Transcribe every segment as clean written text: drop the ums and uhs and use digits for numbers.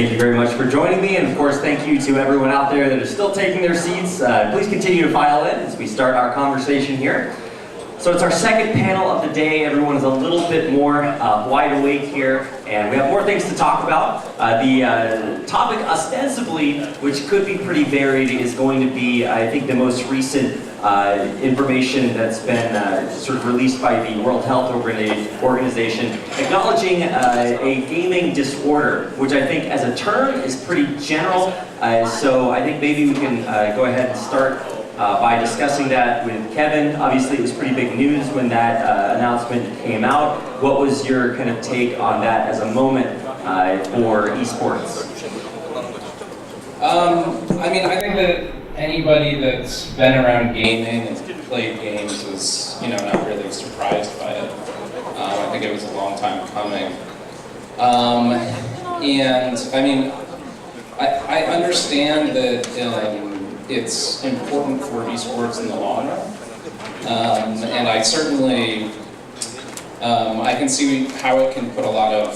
Thank you very much for joining me, and of course thank you to everyone out there that is still taking their seats. Please continue to file in as we start our conversation here. So it's our second panel of the day. Everyone is a little bit more wide awake here, and we have more things to talk about. The topic ostensibly, which could be pretty varied, is going to be, I think, the most recent information that's been sort of released by the World Health Organization, acknowledging a gaming disorder, which I think as a term is pretty general. So I think maybe we can go ahead and start by discussing that with Kevin. Obviously it was pretty big news when that announcement came out. What was your kind of take on that as a moment for esports? I mean, I think that anybody that's been around gaming and played games is, not really surprised by it. I think it was a long time coming. And I mean, I understand that it's important for esports in the long run, and I certainly I can see how it can put a lot of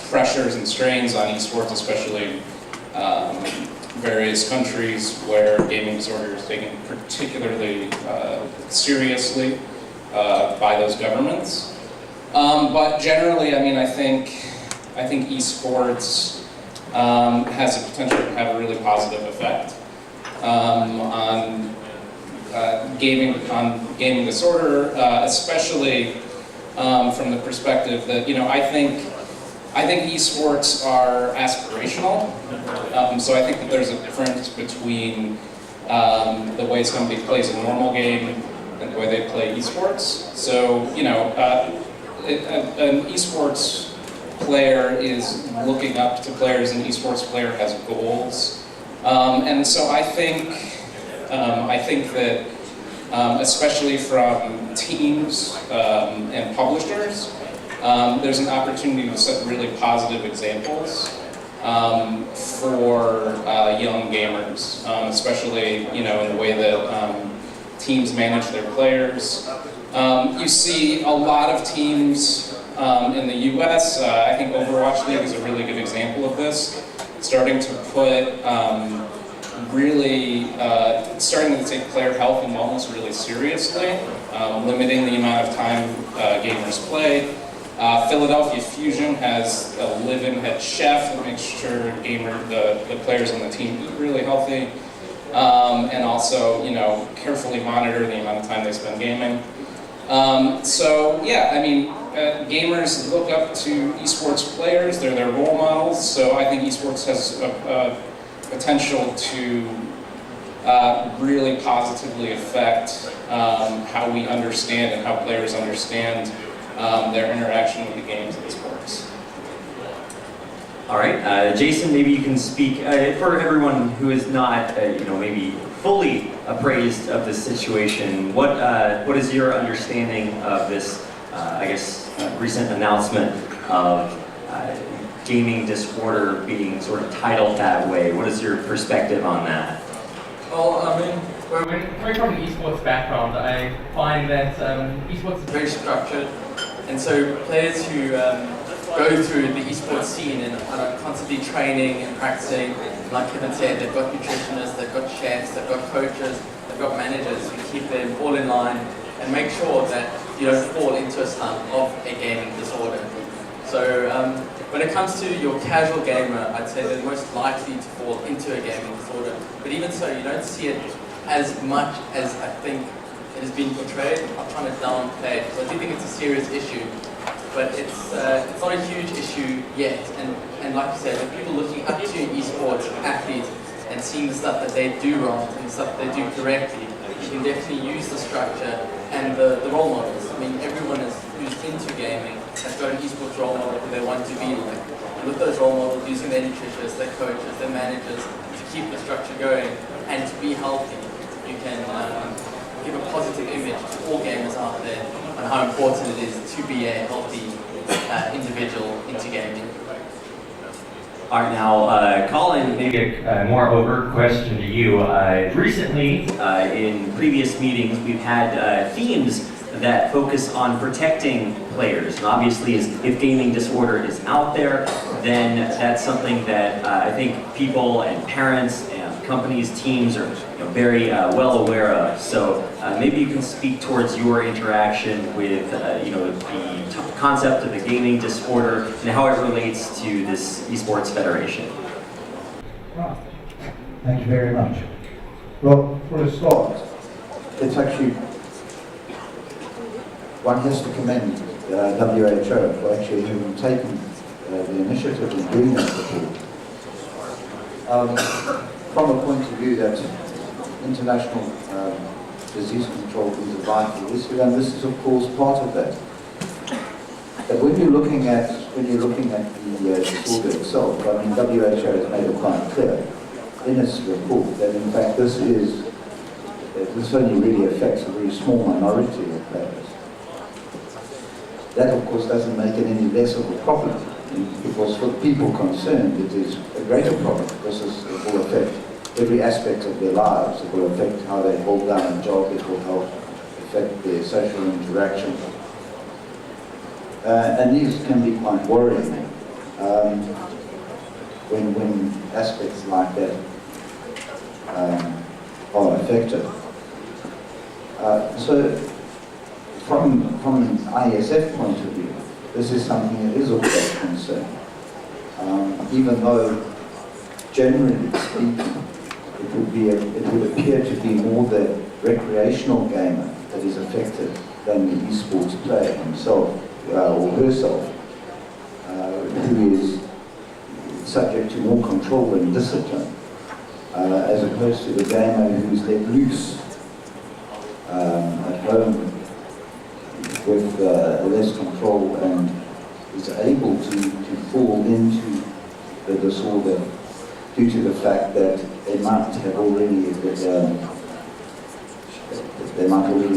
pressures and strains on esports, especially various countries where gaming disorder is taken particularly seriously by those governments. But generally, I mean, I think esports has the potential to have a really positive effect on gaming disorder, especially from the perspective that I think esports are aspirational. So I think that there's a difference between the way somebody plays a normal game and the way they play esports. So an esports player is looking up to players, and an esports player has goals. And so I think that especially from teams and publishers, there's an opportunity to set really positive examples for young gamers, especially in the way that teams manage their players. You see a lot of teams in the US. I think Overwatch League is a really good example of this, starting to put starting to take player health and wellness really seriously, limiting the amount of time gamers play. Philadelphia Fusion has a live-in head chef that makes sure the players on the team eat really healthy, and also carefully monitor the amount of time they spend gaming. So yeah, I mean, gamers look up to esports players. They're their role models. So I think esports has a potential to really positively affect how we understand and how players understand their interaction with the games and sports. All right, Jason, maybe you can speak for everyone who is not, maybe fully appraised of this situation. What is your understanding of this, recent announcement of gaming disorder being sort of titled that way? What is your perspective on that? Well, I mean, coming from an esports background, I find that esports is very structured, and so players who go through the esports scene and are constantly training and practicing, like Kevin said, they've got nutritionists, they've got chefs, they've got coaches, they've got managers who keep them all in line and make sure that you don't fall into a slump of a gaming disorder. So when it comes to your casual gamer, I'd say they're most likely to fall into a gaming disorder. But even so, you don't see it as much as I think it has been portrayed. I'm trying to downplay it, because I do think it's a serious issue. But it's not a huge issue yet. And like you said, with people looking up to esports athletes and seeing the stuff that they do wrong and the stuff that they do correctly, you can definitely use the structure and the role models. I mean, everyone who's into gaming has got an esports role model who they want to be like. And with those role models, using their nutritionists, their coaches, their managers to keep the structure going and to be healthy, you can give a positive image to all gamers out there on how important it is to be a healthy individual into gaming. All right, now, Colin, maybe a more overt question to you. Recently, in previous meetings, we've had themes that focus on protecting players. And obviously, if gaming disorder is out there, then that's something that I think people and parents and companies, teams are very well aware of. So maybe you can speak towards your interaction with the concept of the gaming disorder and how it relates to this eSports Federation. Right. Thank you very much. Well, for a start, it's actually, one has to commend WHO for actually having taken the initiative in doing that before. From a point of view that international disease control is a vital issue, and this is of course part of that. But when you're looking at the disorder itself, I mean, WHO has made it quite clear in its report that in fact this only really affects a very small minority of players. That of course doesn't make it any less of a problem, because for the people concerned it is a greater problem. It will affect every aspect of their lives. It will affect how they hold down a job, it will help affect their social interaction. And these can be quite worrying when aspects like that are affected. So from an IESF point of view, this is something that is of great concern. Even though, generally speaking, it would appear to be more the recreational gamer that is affected than the esports player himself or herself, who is subject to more control and discipline, as opposed to the gamer who's let loose at home with less control and is able to fall into the disorder due to the fact that they might already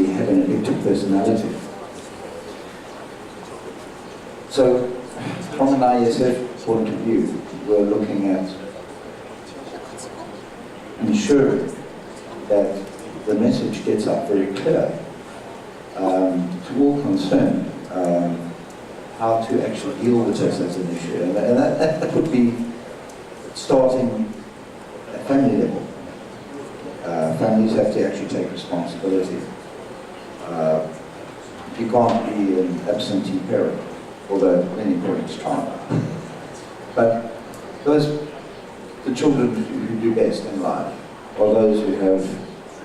have an addictive personality. So, from an IESF point of view, we're looking at ensuring that the message gets up very clear to all concerned, how to actually deal with this as an issue. And that would be starting at family level. Families have to actually take responsibility. You can't be an absentee parent, although many parents can't. But the children who do best in life are those who have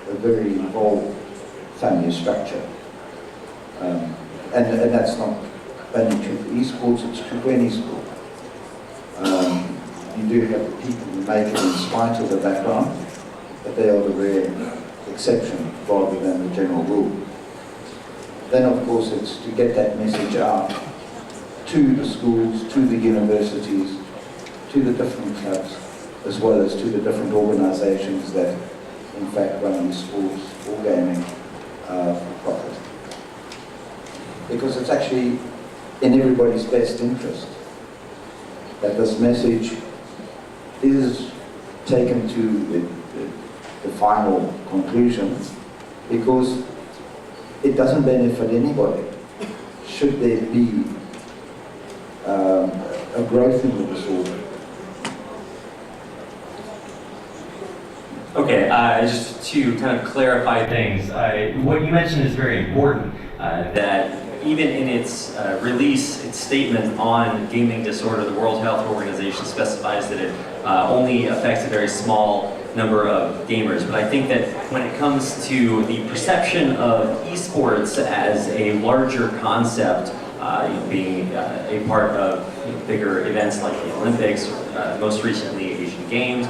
a very involved family structure. And that's not only true for esports, it's true for any sport. You do have the people who make it in spite of the background, but they are the rare exception rather than the general rule. Then of course it's to get that message out to the schools, to the universities, to the different clubs, as well as to the different organizations that in fact run these sports or gaming for profit. Because it's actually in everybody's best interest that this message is taken to the final conclusion, because it doesn't benefit anybody should there be a growth in the disorder. Okay, just to kind of clarify things, what you mentioned is very important, that even in its release, its statement on gaming disorder, the World Health Organization specifies that it only affects a very small number of gamers. But I think that when it comes to the perception of esports as a larger concept, being a part of bigger events like the Olympics, most recently Asian Games,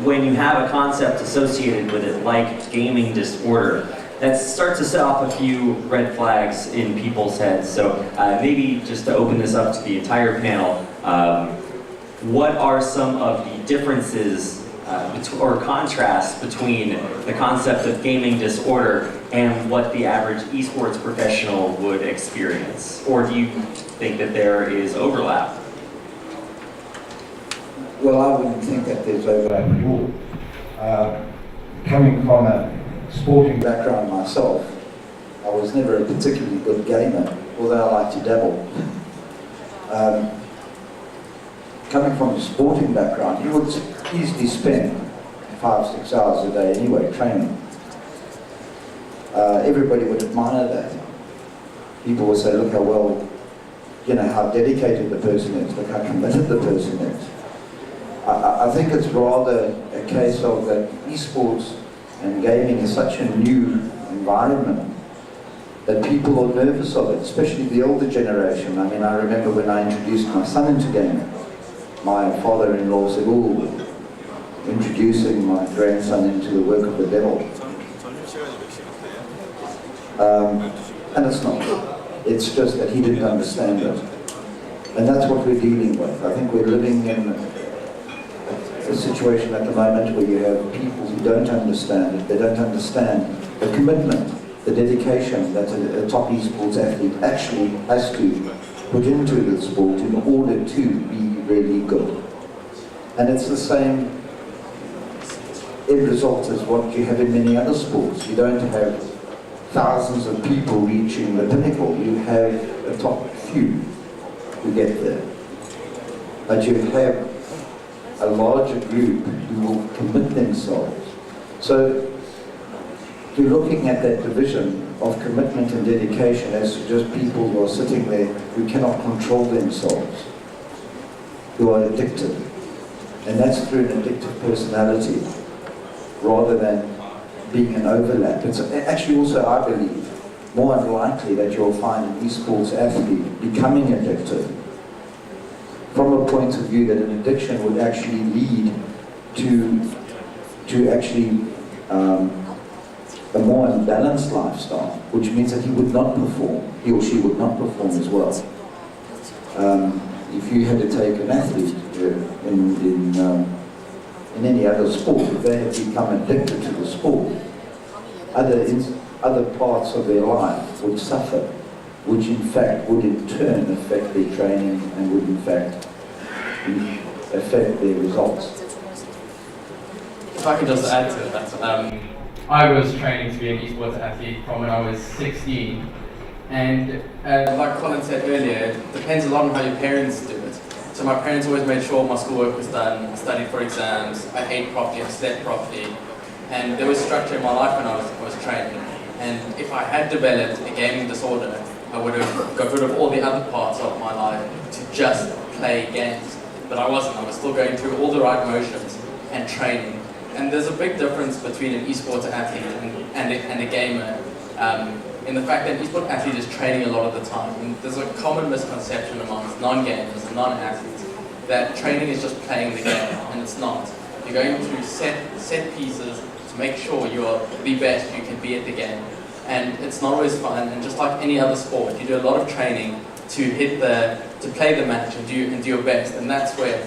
when you have a concept associated with it like gaming disorder, that starts to set off a few red flags in people's heads. So maybe just to open this up to the entire panel, what are some of the differences or contrasts between the concept of gaming disorder and what the average esports professional would experience? Or do you think that there is overlap? Well, I wouldn't think that there's overlap at all. Coming from a sporting background myself, I was never a particularly good gamer, although I like to dabble. coming from a sporting background, he would easily spend 5-6 hours a day anyway training. Everybody would admire that. People would say, look how well, you know, how dedicated the person is, look how committed the person is. I think it's rather a case of that eSports and gaming is such a new environment that people are nervous of it, especially the older generation. I mean, I remember when I introduced my son into gaming, my father-in-law said, oh, introducing my grandson into the work of the devil. And it's not. It's just that he didn't understand it. And that's what we're dealing with. I think we're living in a situation at the moment where you have people who don't understand it. They don't understand the commitment, the dedication that a top esports athlete actually has to put into the sport in order to be really good. And it's the same end result as what you have in many other sports. You don't have thousands of people reaching the pinnacle. You have a top few who get there. But you have a larger group who will commit themselves. So you're looking at that division of commitment and dedication as just people who are sitting there who cannot control themselves, who are addicted. And that's through an addictive personality, rather than being an overlap. It's actually also, I believe, more unlikely that you'll find an esports athlete becoming addicted from a point of view that an addiction would actually lead to actually a more unbalanced lifestyle, which means that he would not perform, he or she would not perform as well. If you had to take an athlete in any other sport, if they had become addicted to the sport, other parts of their life would suffer, which in fact would in turn affect their training and would in fact affect their results. If I could just add to that, I was training to be an esports athlete from when I was 16, and like Colin said earlier, it depends a lot on how your parents do it. So my parents always made sure my schoolwork was done, I studied for exams, I ate properly, I slept properly, and there was structure in my life when I was training. And if I had developed a gaming disorder, I would have got rid of all the other parts of my life to just play games. But I wasn't. I was still going through all the right motions and training. And there's a big difference between an esports athlete and a gamer in the fact that an esports athlete is training a lot of the time. And there's a common misconception amongst non-gamers and non-athletes that training is just playing the game, and it's not. You're going through set pieces to make sure you're the best you can be at the game. And it's not always fun, and just like any other sport, you do a lot of training to play the match and do your best, and that's where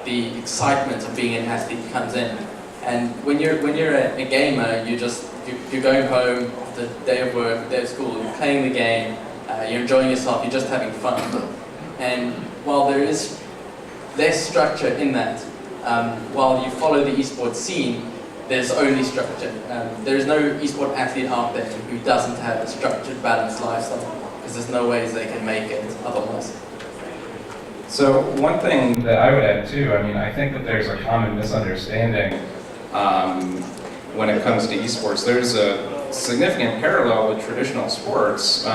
the excitement of being an athlete comes in. And when you're a gamer, you're going home after a day of work, a day of school, you're playing the game, you're enjoying yourself, you're just having fun. And while there is less structure in that, while you follow the esports scene, there's only structure. There is no esports athlete out there who doesn't have a structured, balanced lifestyle, because there's no ways they can make it otherwise. So one thing that I would add too, I mean, I think that there's a common misunderstanding when it comes to esports. There's a significant parallel with traditional sports.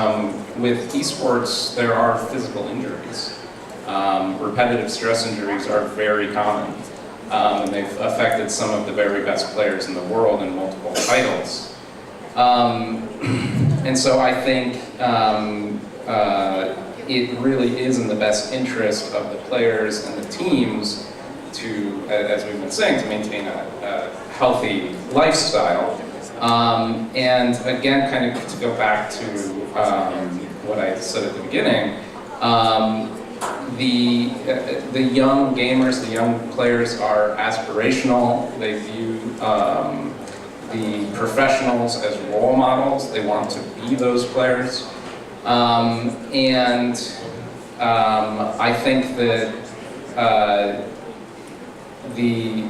With esports, there are physical injuries. Repetitive stress injuries are very common. And they've affected some of the very best players in the world in multiple titles. And so I think it really is in the best interest of the players and the teams to, as we've been saying, to maintain a healthy lifestyle. And again, kind of to go back to what I said at the beginning, the young gamers, the young players are aspirational. They view the professionals as role models. They want to be those players. And I think that the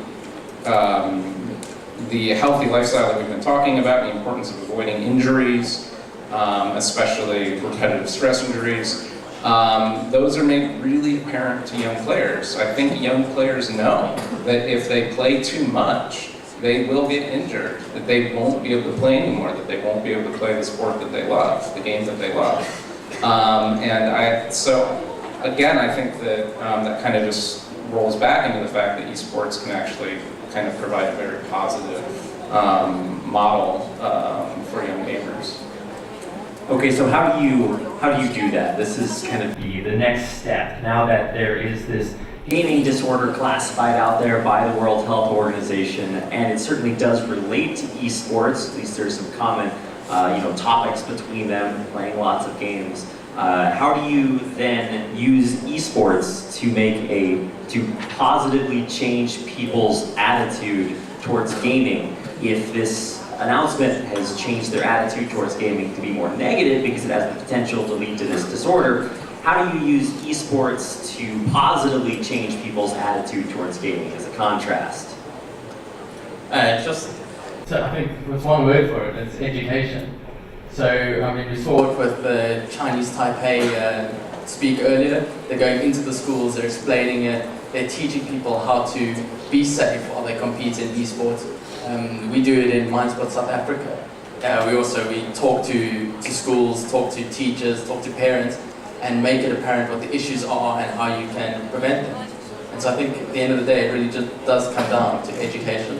healthy lifestyle that we've been talking about, the importance of avoiding injuries, especially repetitive stress injuries, those are made really apparent to young players. I think young players know that if they play too much, they will get injured, that they won't be able to play anymore, that they won't be able to play the sport that they love, the game that they love. So again, I think that that kind of just rolls back into the fact that esports can actually kind of provide a very positive model for young gamers. Okay, so how do you do that? This is kind of the next step. Now that there is this gaming disorder classified out there by the World Health Organization, and it certainly does relate to esports. At least there's some common, topics between them, playing lots of games. How do you then use esports to positively change people's attitude towards gaming if this announcement has changed their attitude towards gaming to be more negative because it has the potential to lead to this disorder? How do you use esports to positively change people's attitude towards gaming as a contrast? So I think there's one word for it, it's education. So, I mean, we saw it with the Chinese Taipei speak earlier. They're going into the schools, they're explaining it, they're teaching people how to be safe while they compete in esports. We do it in Mindsport South Africa. We talk to schools, talk to teachers, talk to parents, and make it apparent what the issues are and how you can prevent them. And so I think at the end of the day, it really just does come down to education.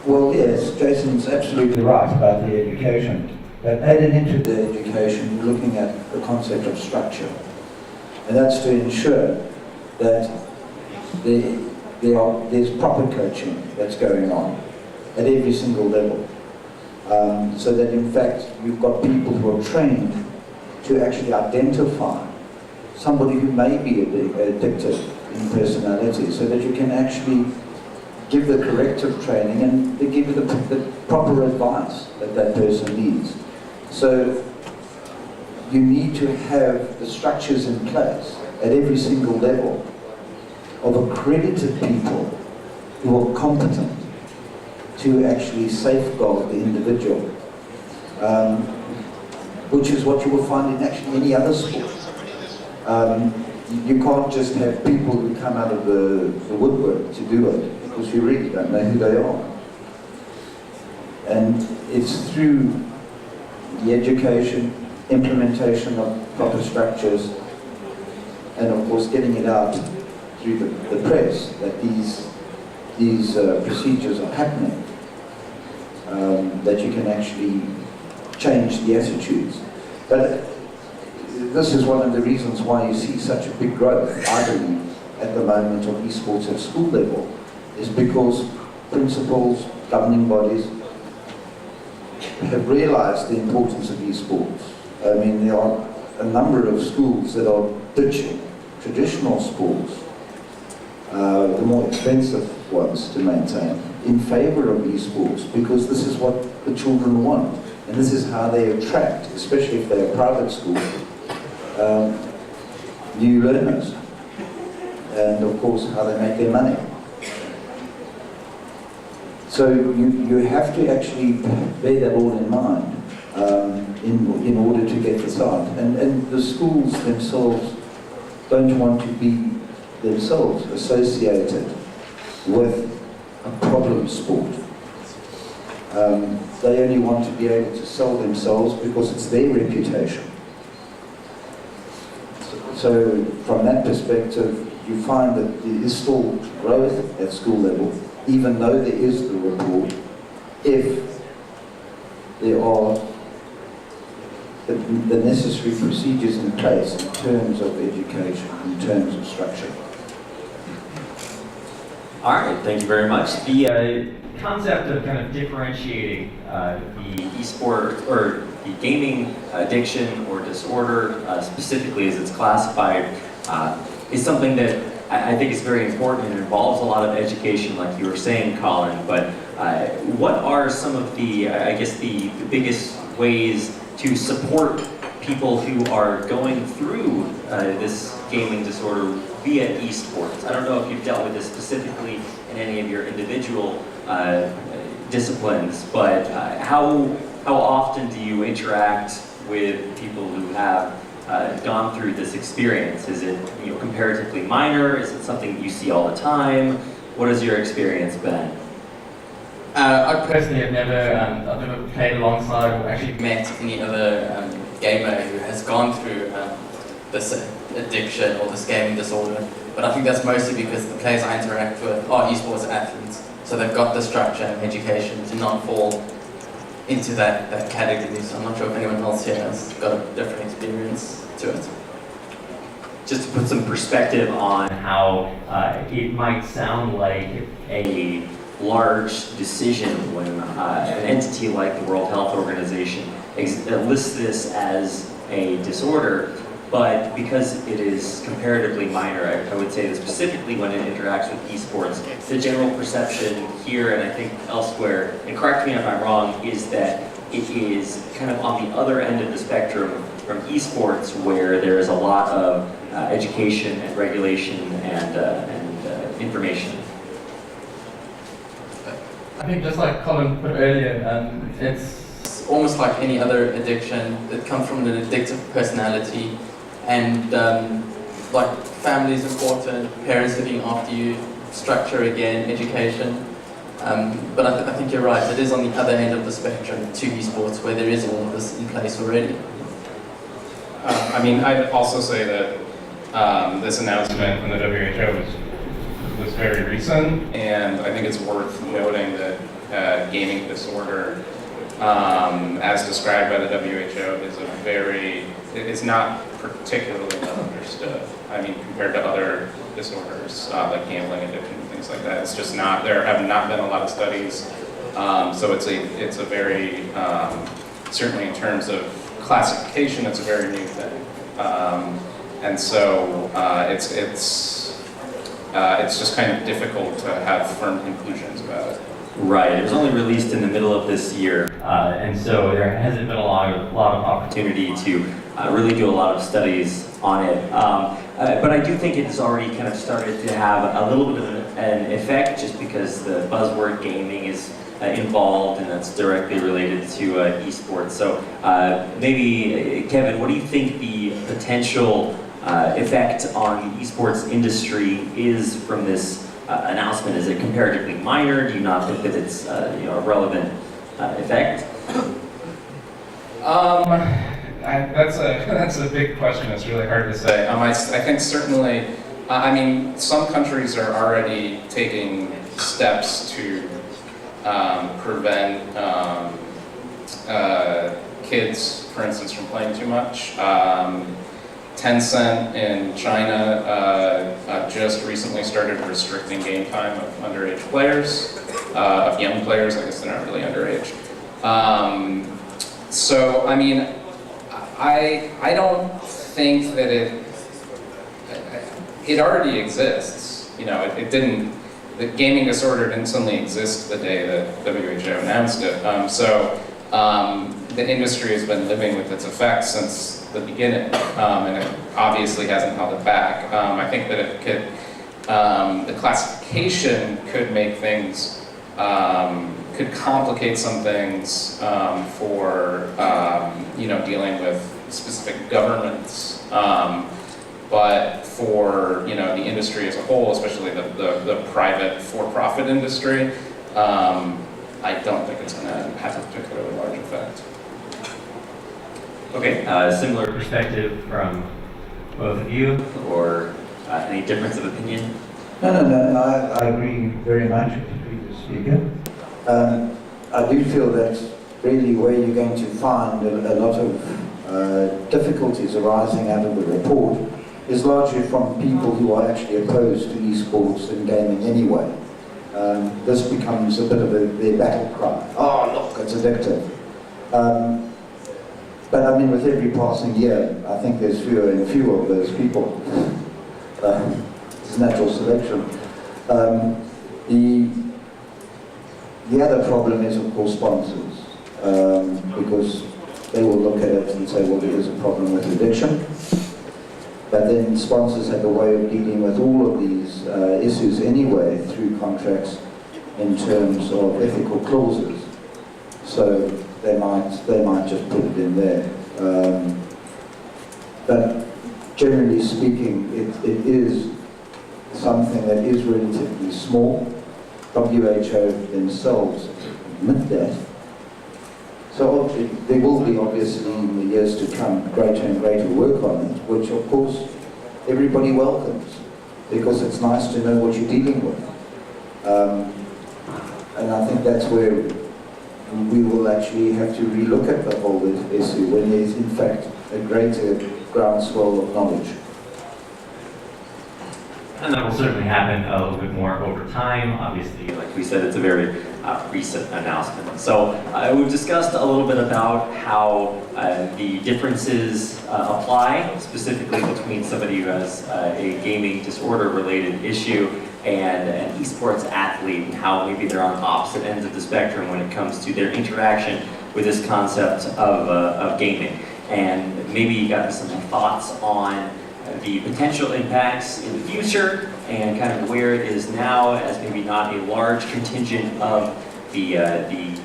Well, yes, Jason's absolutely right about the education. But added into the education, you're looking at the concept of structure. And that's to ensure that there's proper coaching that's going on at every single level. So that in fact, you've got people who are trained to actually identify somebody who may be addicted in personality, so that you can actually give the corrective training and they give you the proper advice that that person needs. So you need to have the structures in place at every single level of accredited people who are competent to actually safeguard the individual, which is what you will find in actually any other sport. You can't just have people who come out of the woodwork to do it, because you really don't know who they are. And it's through the education, implementation of proper structures, and of course getting it out through the press that these procedures are happening, that you can actually change the attitudes. But this is one of the reasons why you see such a big growth, I believe, at the moment of esports at school level, is because principals, governing bodies have realized the importance of esports. I mean, there are a number of schools that are ditching traditional sports, the more expensive ones to maintain, in favor of esports, because this is what the children want, and this is how they attract, especially if they're a private school, new learners, and of course how they make their money. So you have to actually bear that all in mind in order to get this out. And the schools themselves don't want to be themselves associated with a problem sport. They only want to be able to sell themselves because it's their reputation. So from that perspective, you find that there is still growth at school level, even though there is the report, if there are the necessary procedures in place in terms of education, in terms of structure. All right, thank you very much. The concept of kind of differentiating the esport or the gaming addiction or disorder, specifically as it's classified, is something that I think is very important and involves a lot of education, like you were saying, Colin. But what are some of the, I guess, the biggest ways to support people who are going through this gaming disorder via esports? I don't know if you've dealt with this specifically in any of your individual disciplines, but how often do you interact with people who have gone through this experience? Is it comparatively minor? Is it something you see all the time? What has your experience been? I personally have I've never played alongside or actually met any other gamer who has gone through this addiction or this gaming disorder. But I think that's mostly because the players I interact with are esports athletes. So they've got the structure and education to not fall into that category. So I'm not sure if anyone else here has got a different experience to it. Just to put some perspective on how it might sound like a large decision when an entity like the World Health Organization lists this as a disorder, but because it is comparatively minor, I would say that specifically when it interacts with esports, the general perception here and I think elsewhere, and correct me if I'm wrong, is that it is kind of on the other end of the spectrum from esports, where there is a lot of education and regulation and information. I think just like Colin put earlier, it's almost like any other addiction. It comes from an addictive personality, and like family is important, parents looking after you, structure again, education. But I think you're right, it is on the other end of the spectrum to esports where there is all of this in place already. I mean, I'd also say that this announcement from the WHO was very recent, and I think it's worth noting that gaming disorder, as described by the WHO, is not particularly well understood. I mean, compared to other disorders like gambling addiction and things like that, it's just not. There have not been a lot of studies, so it's a very certainly in terms of classification, it's a very new thing, and so it's just kind of difficult to have firm conclusions about it. Right, it was only released in the middle of this year, and so there hasn't been a lot of opportunity to really do a lot of studies on it. But I do think it has already kind of started to have a little bit of an effect, just because the buzzword gaming is involved, and that's directly related to esports. So maybe, Kevin, what do you think the potential effect on the esports industry is from this announcement? Is it comparatively minor? Do you not think that it's a relevant effect? That's a big question. It's really hard to say. I think certainly, I mean, some countries are already taking steps to prevent kids, for instance, from playing too much. Tencent in China just recently started restricting game time of underage players, of young players. I guess they're not really underage. So, I mean, I don't think that it already exists. You know, it didn't. The gaming disorder didn't suddenly exist the day that WHO announced it. The industry has been living with its effects since the beginning, and it obviously hasn't held it back. I think that it could, the classification could make things, could complicate some things for dealing with specific governments. But for the industry as a whole, especially the private for-profit industry, I don't think it's going to have a particularly large effect. Okay, similar perspective from both of you, or any difference of opinion? No, I agree very much with the previous speaker. I do feel that really where you're going to find a lot of difficulties arising out of the report is largely from people who are actually opposed to esports and gaming anyway. This becomes a bit of their battle cry. Oh, look, it's addictive. But I mean, with every passing year, I think there's fewer and fewer of those people. It's natural selection. The other problem is, of course, sponsors, because they will look at it and say, well, there is a problem with addiction. But then sponsors have a way of dealing with all of these issues anyway through contracts in terms of ethical clauses. So they might just put it in there. But generally speaking, it is something that is relatively small. WHO themselves admit that. So there will be obviously in the years to come greater and greater work on it, which of course everybody welcomes, because it's nice to know what you're dealing with. And I think that's where we will actually have to relook at the whole issue when there is in fact a greater groundswell of knowledge. And that will certainly happen a little bit more over time. Obviously, like we said, it's a very recent announcement. So we've discussed a little bit about how the differences apply, specifically between somebody who has a gaming disorder-related issue and an esports athlete, and how maybe they're on opposite ends of the spectrum when it comes to their interaction with this concept of gaming. And maybe you got some thoughts on the potential impacts in the future and kind of where it is now, as maybe not a large contingent of the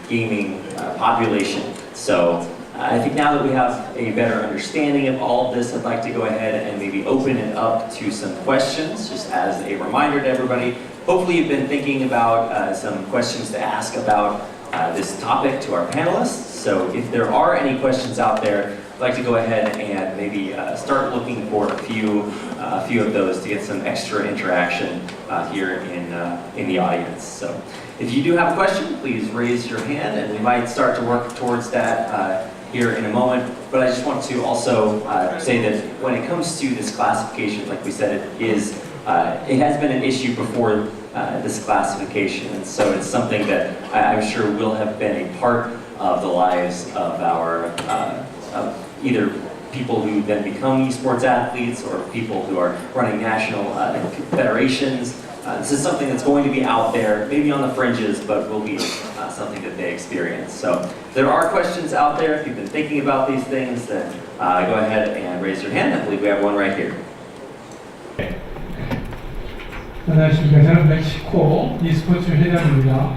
gaming population. So I think now that we have a better understanding of all of this, I'd like to go ahead and maybe open it up to some questions, just as a reminder to everybody. Hopefully you've been thinking about some questions to ask about this topic to our panelists. So if there are any questions out there, I'd like to go ahead and maybe start looking for a few of those to get some extra interaction here in the audience. So if you do have a question, please raise your hand, and we might start to work towards that here in a moment. But I just want to also say that when it comes to this classification, like we said, it has been an issue before this classification, and so it's something that I'm sure will have been a part of the lives of our of either people who then become esports athletes or people who are running national federations. This is something that's going to be out there, maybe on the fringes, but will be something that they experience. So if there are questions out there, if you've been thinking about these things, then go ahead and raise your hand. I believe we have one right here. 안녕하십니까. 저는 멕시코 e스포츠 회장입니다.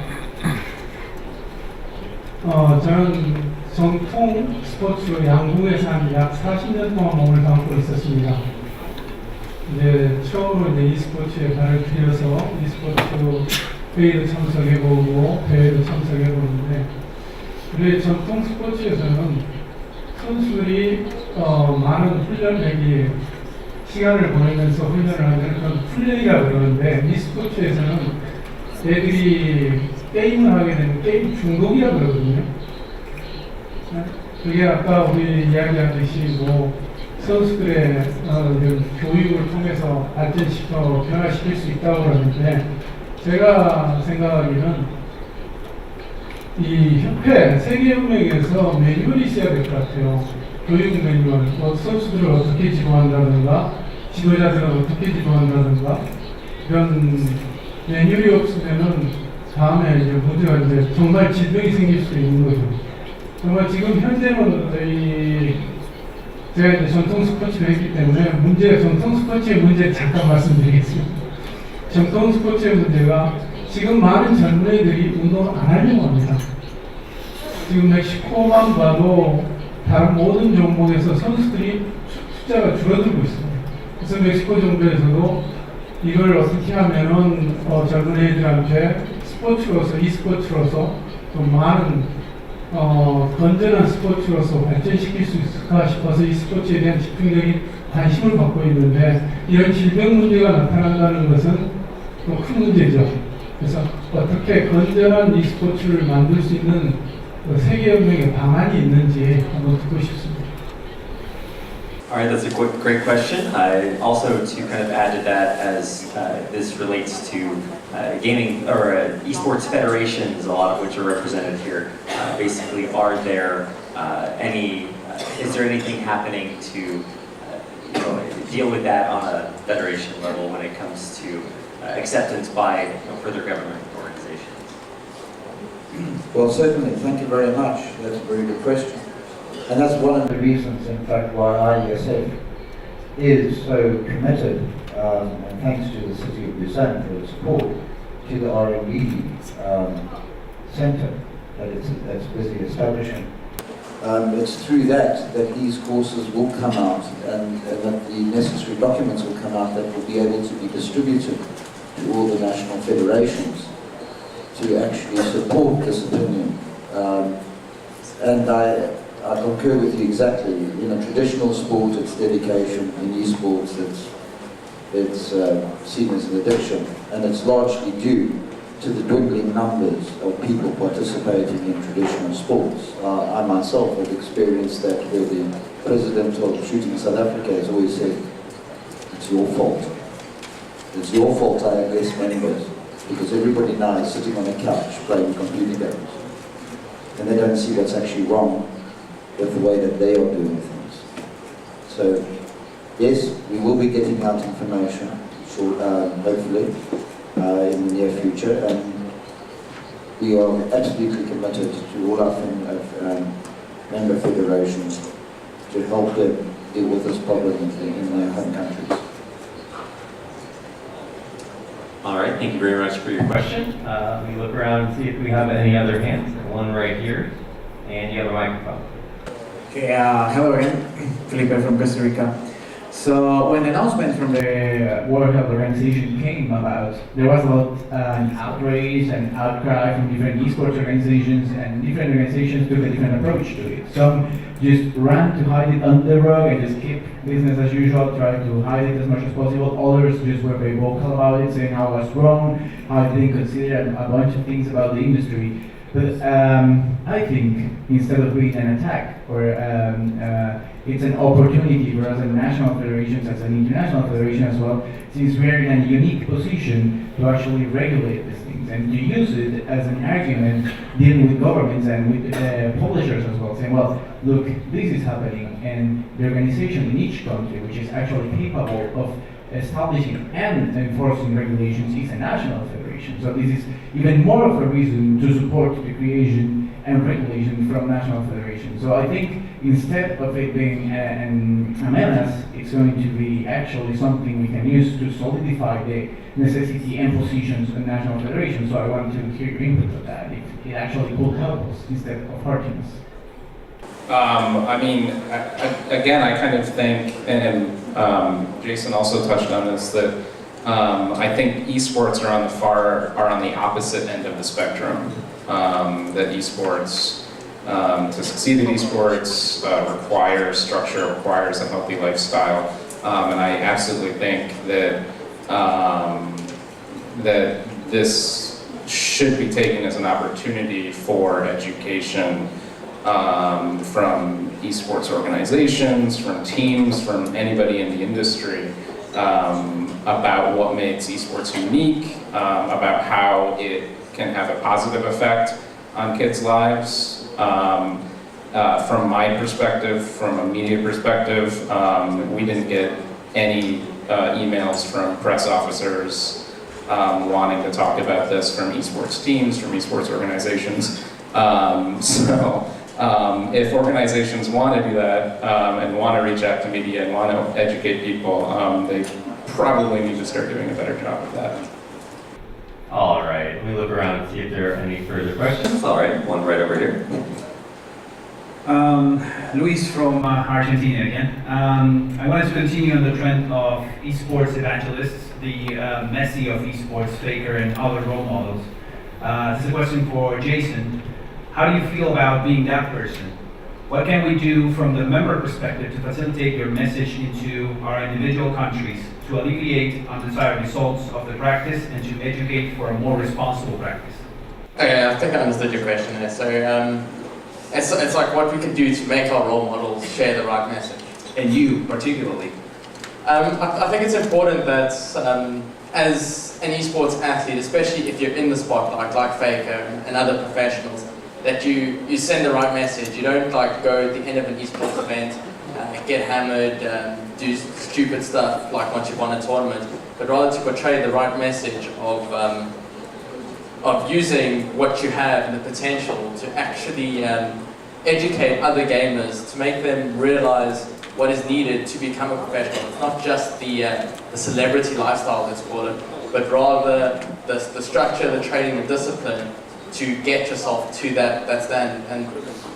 저는 정통 스포츠 양궁에서 한 약 40년 동안 몸을 담고 있었습니다. 이제 처음으로 이제 e스포츠에 발을 들여서 e스포츠 회의도 참석해보고 대회도 참석해보는데, 우리 전통 스포츠에서는 선수들이 많은 훈련歴이 시간을 보내면서 훈련을 하는 그런 플레이라고 그러는데, e스포츠에서는 애들이 게임을 하게 되면 게임 중독이라고 그러거든요. 그게 아까 우리 이야기하듯이 선수들의 교육을 통해서 발전시켜 변화시킬 수 있다고 그러는데, 제가 생각하기는 이 협회, 세계연맹에서 매뉴얼이 있어야 될 것 같아요. 교육 매뉴얼, 선수들을 어떻게 지도한다든가, 지도자들을 어떻게 지도한다든가, 이런 매뉴얼이 없으면은 다음에 이제 문제가 정말 질병이 생길 수 있는 거죠. 정말 지금 현재는 제가 이제 전통 스포츠를 했기 때문에 전통 스포츠의 문제를 잠깐 말씀드리겠습니다. 전통 스포츠의 문제가 지금 많은 젊은 애들이 운동을 안 하려고 합니다. 지금 멕시코만 봐도 다른 모든 종목에서 선수들이 숫자가 줄어들고 있습니다. 그래서 멕시코 정부에서도 이걸 어떻게 하면은 젊은 애들한테 스포츠로서, e스포츠로서 좀 많은 건전한 스포츠로서 발전시킬 수 있을까 싶어서 e스포츠에 대한 집중적인 관심을 받고 있는데, 이런 질병 문제가 나타난다는 것은 또 큰 문제죠. 그래서 어떻게 건전한 e스포츠를 만들 수 있는 세계연맹의 방안이 있는지 한번 듣고 싶습니다. All right, that's a great question. Also, to kind of add to that, as this relates to gaming or esports federations, a lot of which are represented here, basically, is there anything happening to deal with that on a federation level when it comes to acceptance by further government organizations? Well, certainly. Thank you very much. That's a very good question. And that's one of the reasons, in fact, why IESF is so committed, and thanks to the City of Busan for its support, to the R&D Center that's busy establishing. It's through that these courses will come out and that the necessary documents will come out that will be able to be distributed to all the national federations to actually support this opinion. And I concur with you exactly. In a traditional sport, it's dedication. In eSports, it's seen as an addiction, and it's largely due to the dwindling numbers of people participating in traditional sports. I myself have experienced that, where the president of Shooting South Africa has always said, it's your fault. It's your fault I have less members, because everybody now is sitting on a couch playing computer games. And they don't see what's actually wrong with the way that they are doing things. So, yes, we will be getting out information, hopefully, in the near future, and we are absolutely committed to all our member federations to help them deal with this problem in their home countries. All right, thank you very much for your question. Let me look around and see if we have any other hands. One right here, and you have a microphone. Okay, hello again, Felipe from Costa Rica. So when the announcement from the World Health Organization came about, there was a lot an outrage and outcry from different esports organizations, and different organizations took a different approach to it. Some just ran to hide it under the rug and just keep business as usual, trying to hide it as much as possible. Others just were very vocal about it, saying how it was wrong, how they didn't consider a bunch of things about the industry. But I think instead of being an attack, or it's an opportunity for us as national federations, as an international federation as well, since we're in a unique position to actually regulate these things and to use it as an argument dealing with governments and with publishers as well, saying, well, look, this is happening, and the organization in each country, which is actually capable of establishing and enforcing regulations, is a national federation. So this is even more of a reason to support the creation and regulation from national federations. So I think instead of it being a menace, it's going to be actually something we can use to solidify the necessity and positions of national federations. So I want to hear your input on that. It actually could help us instead of hurting us. I mean, again, I kind of think, and Jason also touched on this, that I think esports are on the opposite end of the spectrum. That esports, to succeed in esports, requires structure, requires a healthy lifestyle, and I absolutely think that that this should be taken as an opportunity for education. From esports organizations, from teams, from anybody in the industry, about what makes esports unique, about how it can have a positive effect on kids' lives. From my perspective, from a media perspective, we didn't get any emails from press officers wanting to talk about this from esports teams, from esports organizations. If organizations want to do that and want to reach out to media and want to educate people, they probably need to start doing a better job of that. All right, let me look around and see if there are any further questions. All right, one right over here. Luis from Argentina again. I wanted to continue on the trend of esports evangelists, the Messi of esports, Faker, and other role models. This is a question for Jason. How do you feel about being that person? What can we do from the member perspective to facilitate your message into our individual countries to alleviate undesired results of the practice and to educate for a more responsible practice? Okay, I think I understood your question there. So it's like what we can do to make our role models share the right message, and you particularly. I think it's important that as an esports athlete, especially if you're in the spotlight like Faker and other professionals, that you send the right message. You don't like go at the end of an esports event, get hammered, do stupid stuff like once you've won a tournament, but rather to portray the right message of using what you have and the potential to actually educate other gamers, to make them realize what is needed to become a professional. It's not just the celebrity lifestyle, let's call it, but rather the structure, the training, the discipline to get yourself to that stand.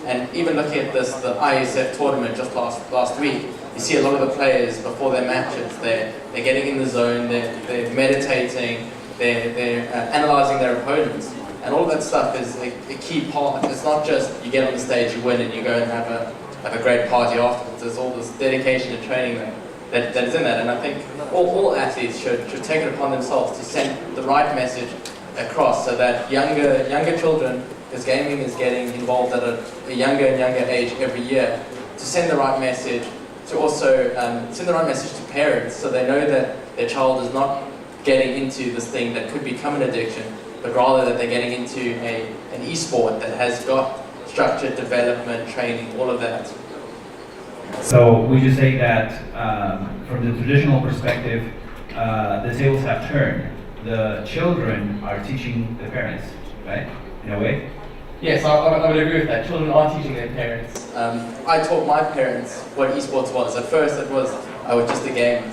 And even looking at this, the IESF tournament just last week, you see a lot of the players before their matches, they're getting in the zone, they're meditating, they're analysing their opponents. And all of that stuff is a key part. It's not just you get on the stage, you win, and you go and have a great party afterwards. There's all this dedication and training that is in that. And I think all athletes should take it upon themselves to send the right message across so that younger children, because gaming is getting involved at a younger and younger age every year, to send the right message, to also send the right message to parents so they know that their child is not getting into this thing that could become an addiction, but rather that they're getting into an e-sport that has got structured development, training, all of that. So would you say that from the traditional perspective, the tables have turned? The children are teaching the parents, right? In a way? Yes, I would agree with that. Children are teaching their parents. I taught my parents what esports was. At first it was just a game.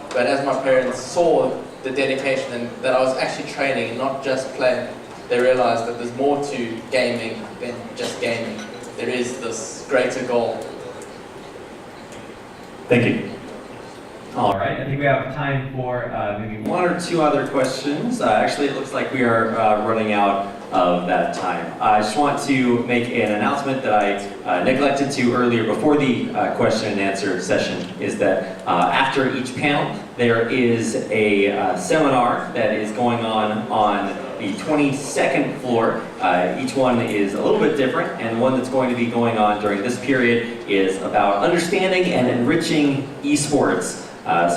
But as my parents saw the dedication and that I was actually training and not just playing, they realized that there's more to gaming than just gaming. There is this greater goal. Thank you. All right, I think we have time for maybe One or two other questions. Actually, it looks like we are running out of that time. I just want to make an announcement that I neglected to earlier before the question and answer session, is that after each panel, there is a seminar that is going on the 22nd floor. Each one is a little bit different, and one that's going to be going on during this period is about understanding and enriching esports.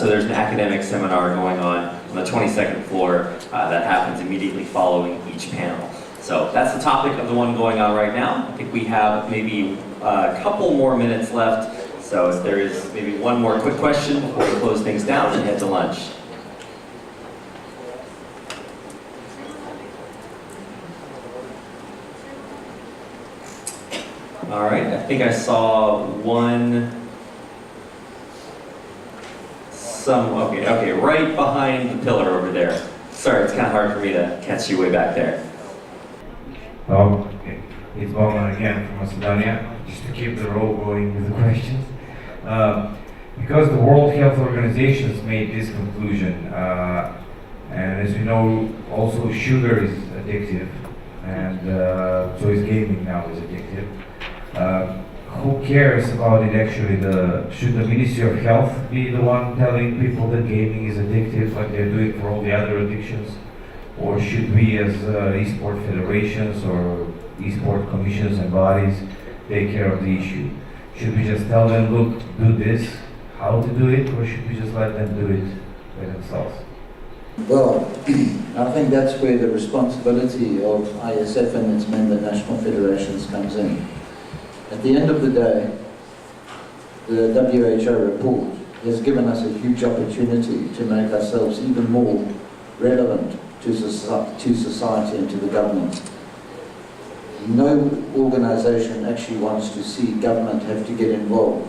So there's an academic seminar going on the 22nd floor that happens immediately following each panel. So that's the topic of the one going on right now. I think we have maybe a couple more minutes left. So if there is maybe one more quick question before we close things down and head to lunch. All right, I think I saw one. Okay, right behind the pillar over there. Sorry, it's kind of hard for me to catch you way back there. Okay, it's Bowman again from Macedonia. Just to keep the roll going with the questions. Because the World Health Organization has made this conclusion, and as you know, also sugar is addictive, and so is gaming now is addictive. Who cares about it actually? Should the Ministry of Health be the one telling people that gaming is addictive like they're doing for all the other addictions? Or should we as eSport federations or eSport commissions and bodies take care of the issue? Should we just tell them, look, do this, how to do it, or should we just let them do it by themselves? Well, I think that's where the responsibility of IESF and its member national federations comes in. At the end of the day, the WHO report has given us a huge opportunity to make ourselves even more relevant to society and to the government. No organisation actually wants to see government have to get involved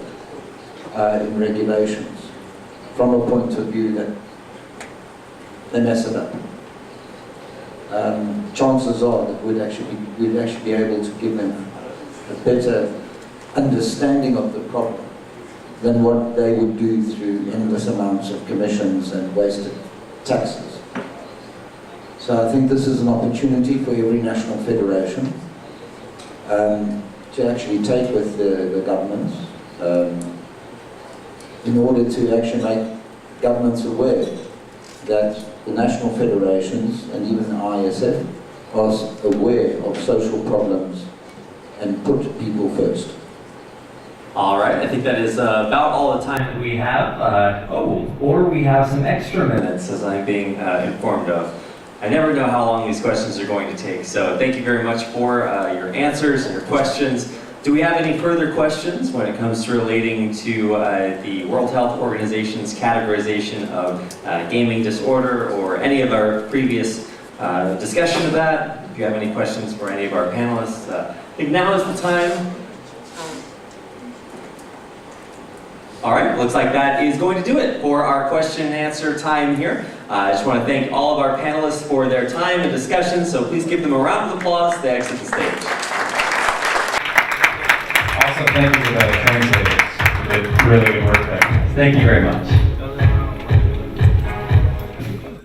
in regulations from a point of view that they mess it up. Chances are that we'd actually be able to give them a better understanding of the problem than what they would do through endless amounts of commissions and wasted taxes. So I think this is an opportunity for every national federation to actually take with the governments in order to actually make governments aware that the national federations and even the IESF are aware of social problems and put people first. All right, I think that is about all the time that we have. Or we have some extra minutes, as I'm being informed of. I never know how long these questions are going to take, so thank you very much for your answers and your questions. Do we have any further questions when it comes to relating to the World Health Organization's categorization of gaming disorder or any of our previous discussion of that? If you have any questions for any of our panelists, I think now is the time. All right, looks like that is going to do it for our question and answer time here. I just want to thank all of our panelists for their time and discussion, so please give them a round of applause as they exit the stage. Also, thank you to the translators. You did really good work there. Thank you very much.